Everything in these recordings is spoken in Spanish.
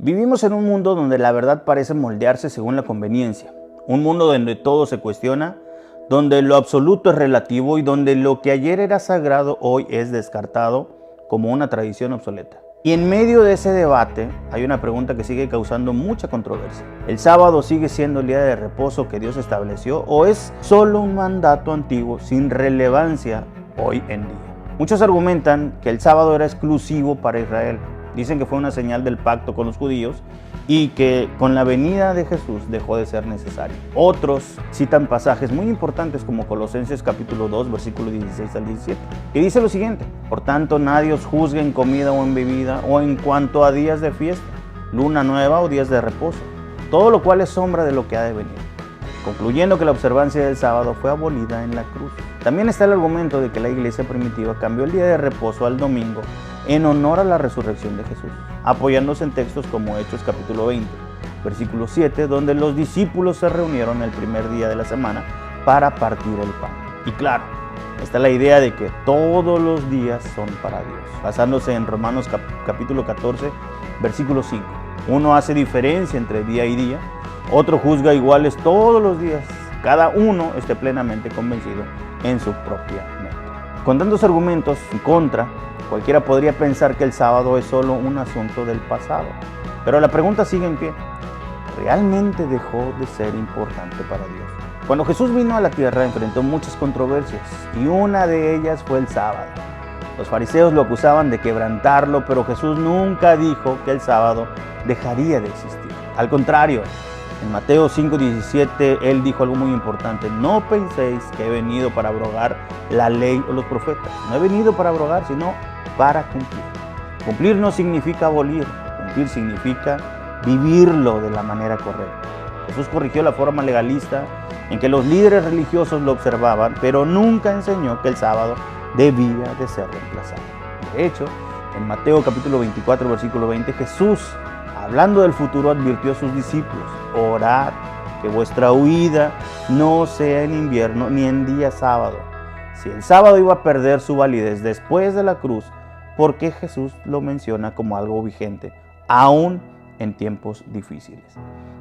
Vivimos en un mundo donde la verdad parece moldearse según la conveniencia. Un mundo donde todo se cuestiona, donde lo absoluto es relativo y donde lo que ayer era sagrado hoy es descartado como una tradición obsoleta. Y en medio de ese debate hay una pregunta que sigue causando mucha controversia. ¿El sábado sigue siendo el día de reposo que Dios estableció o es solo un mandato antiguo sin relevancia hoy en día? Muchos argumentan que el sábado era exclusivo para Israel. Dicen que fue una señal del pacto con los judíos y que con la venida de Jesús dejó de ser necesario. Otros citan pasajes muy importantes como Colosenses capítulo 2, versículos 16 al 17, que dice lo siguiente: por tanto, nadie os juzgue en comida o en bebida o en cuanto a días de fiesta, luna nueva o días de reposo, todo lo cual es sombra de lo que ha de venir, concluyendo que la observancia del sábado fue abolida en la cruz. También está el argumento de que la iglesia primitiva cambió el día de reposo al domingo en honor a la resurrección de Jesús, apoyándose en textos como Hechos capítulo 20, versículo 7, donde los discípulos se reunieron el primer día de la semana para partir el pan. Y claro, está la idea de que todos los días son para Dios, basándose en Romanos capítulo 14, versículo 5. Uno hace diferencia entre día y día, otro juzga iguales todos los días, cada uno esté plenamente convencido en su propia mente. Con tantos argumentos en contra, cualquiera podría pensar que el sábado es solo un asunto del pasado. Pero la pregunta sigue en pie: ¿realmente dejó de ser importante para Dios? Cuando Jesús vino a la tierra enfrentó muchas controversias y una de ellas fue el sábado. Los fariseos lo acusaban de quebrantarlo, pero Jesús nunca dijo que el sábado dejaría de existir. Al contrario, en Mateo 5:17 él dijo algo muy importante: no penséis que he venido para abrogar la ley o los profetas. No he venido para abrogar, sino para cumplir. Cumplir no significa abolir, cumplir significa vivirlo de la manera correcta. Jesús corrigió la forma legalista en que los líderes religiosos lo observaban, pero nunca enseñó que el sábado debía de ser reemplazado. De hecho, en Mateo capítulo 24, versículo 20, Jesús, hablando del futuro, advirtió a sus discípulos: orad que vuestra huida no sea en invierno ni en día sábado. Si el sábado iba a perder su validez después de la cruz, ¿por qué Jesús lo menciona como algo vigente, aún en tiempos difíciles?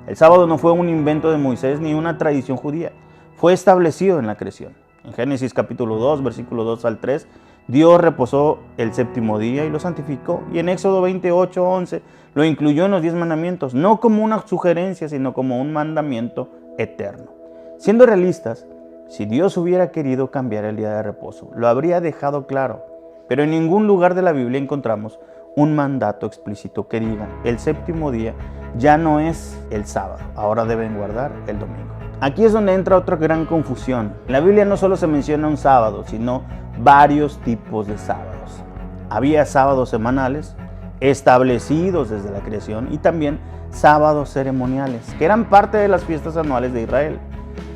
El sábado no fue un invento de Moisés ni una tradición judía, fue establecido en la creación. En Génesis capítulo 2, versículo 2 al 3, Dios reposó el séptimo día y lo santificó. Y en Éxodo 28, 11 lo incluyó en los 10 mandamientos, no como una sugerencia, sino como un mandamiento eterno. Siendo realistas, si Dios hubiera querido cambiar el día de reposo, lo habría dejado claro. Pero en ningún lugar de la Biblia encontramos un mandato explícito que diga: el séptimo día ya no es el sábado, ahora deben guardar el domingo. Aquí es donde entra otra gran confusión. En la Biblia no solo se menciona un sábado, sino varios tipos de sábados. Había sábados semanales, establecidos desde la creación, y también sábados ceremoniales, que eran parte de las fiestas anuales de Israel.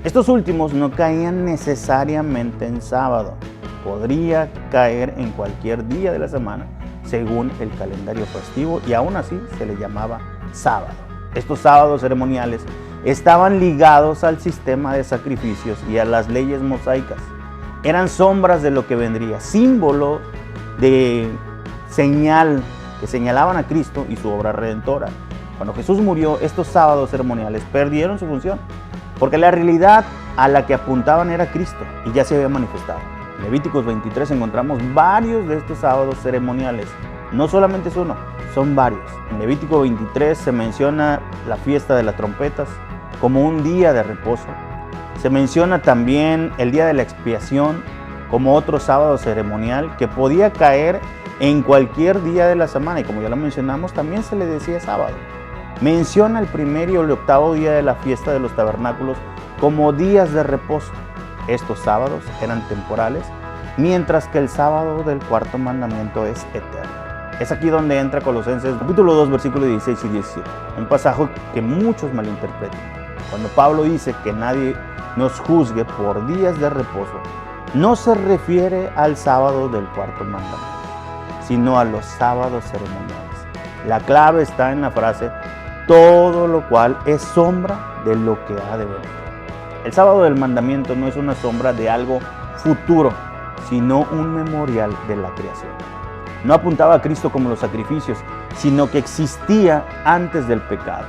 Estos últimos no caían necesariamente en sábado. Podría caer en cualquier día de la semana, según el calendario festivo, y aún así se le llamaba sábado. Estos sábados ceremoniales estaban ligados al sistema de sacrificios y a las leyes mosaicas. Eran sombras de lo que vendría, símbolo de señal que señalaban a Cristo y su obra redentora. Cuando Jesús murió, estos sábados ceremoniales perdieron su función, porque la realidad a la que apuntaban era Cristo y ya se había manifestado. En Levíticos 23 encontramos varios de estos sábados ceremoniales. No solamente es uno, son varios. En Levítico 23 se menciona la fiesta de las trompetas como un día de reposo. Se menciona también el día de la expiación como otro sábado ceremonial que podía caer en cualquier día de la semana, y como ya lo mencionamos, también se le decía sábado. Menciona el primer y el octavo día de la fiesta de los tabernáculos como días de reposo. Estos sábados eran temporales, mientras que el sábado del cuarto mandamiento es eterno. Es aquí donde entra Colosenses capítulo 2, versículos 16 y 17, un pasaje que muchos malinterpretan. Cuando Pablo dice que nadie nos juzgue por días de reposo, no se refiere al sábado del cuarto mandamiento, sino a los sábados ceremoniales. La clave está en la frase: todo lo cual es sombra de lo que ha de venir. El sábado del mandamiento no es una sombra de algo futuro, sino un memorial de la creación. no apuntaba a Cristo como los sacrificios, sino que existía antes del pecado.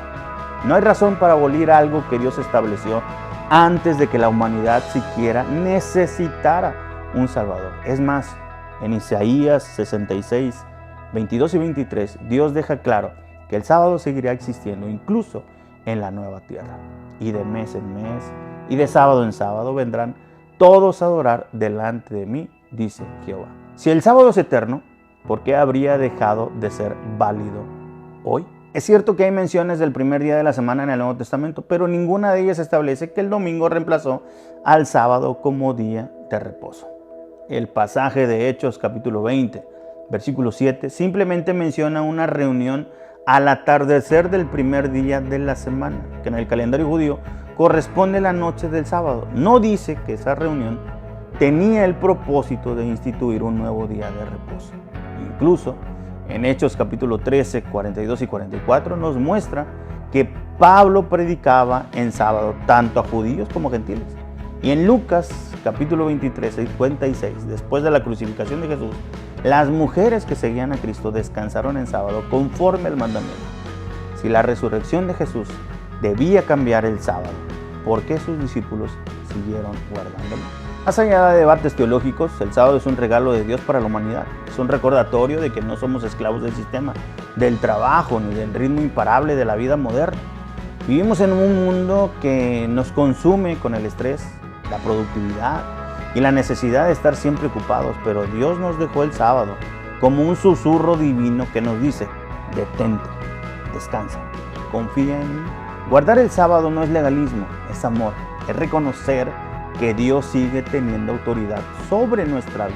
No hay razón para abolir algo que Dios estableció antes de que la humanidad siquiera necesitara un Salvador. Es más, en Isaías 66, 22 y 23, Dios deja claro que el sábado seguirá existiendo incluso en la nueva tierra. Y de mes en mes y de sábado en sábado vendrán todos a adorar delante de mí, dice Jehová. Si el sábado es eterno, ¿por qué habría dejado de ser válido hoy? Es cierto que hay menciones del primer día de la semana en el Nuevo Testamento, pero ninguna de ellas establece que el domingo reemplazó al sábado como día de reposo. El pasaje de Hechos capítulo 20, versículo 7, simplemente menciona una reunión al atardecer del primer día de la semana, que en el calendario judío corresponde a la noche del sábado. No dice que esa reunión tenía el propósito de instituir un nuevo día de reposo. Incluso en Hechos capítulo 13, 42 y 44 nos muestra que Pablo predicaba en sábado tanto a judíos como a gentiles. Y en Lucas capítulo 23, 56, después de la crucificación de Jesús, las mujeres que seguían a Cristo descansaron en sábado conforme al mandamiento. Si la resurrección de Jesús debía cambiar el sábado, ¿por qué sus discípulos siguieron guardándolo? Más allá de debates teológicos, el sábado es un regalo de Dios para la humanidad. Es un recordatorio de que no somos esclavos del sistema, del trabajo, ni del ritmo imparable de la vida moderna. Vivimos en un mundo que nos consume con el estrés, la productividad y la necesidad de estar siempre ocupados, pero Dios nos dejó el sábado como un susurro divino que nos dice: detente, descansa, confía en mí. Guardar el sábado no es legalismo, es amor, es reconocer que Dios sigue teniendo autoridad sobre nuestra vida.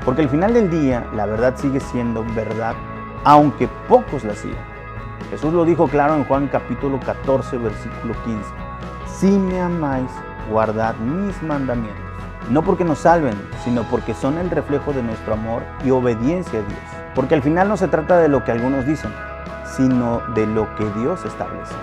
Porque al final del día, la verdad sigue siendo verdad, aunque pocos la sigan. Jesús lo dijo claro en Juan capítulo 14, versículo 15. Si me amáis, guardad mis mandamientos. No porque nos salven, sino porque son el reflejo de nuestro amor y obediencia a Dios. Porque al final no se trata de lo que algunos dicen, sino de lo que Dios estableció.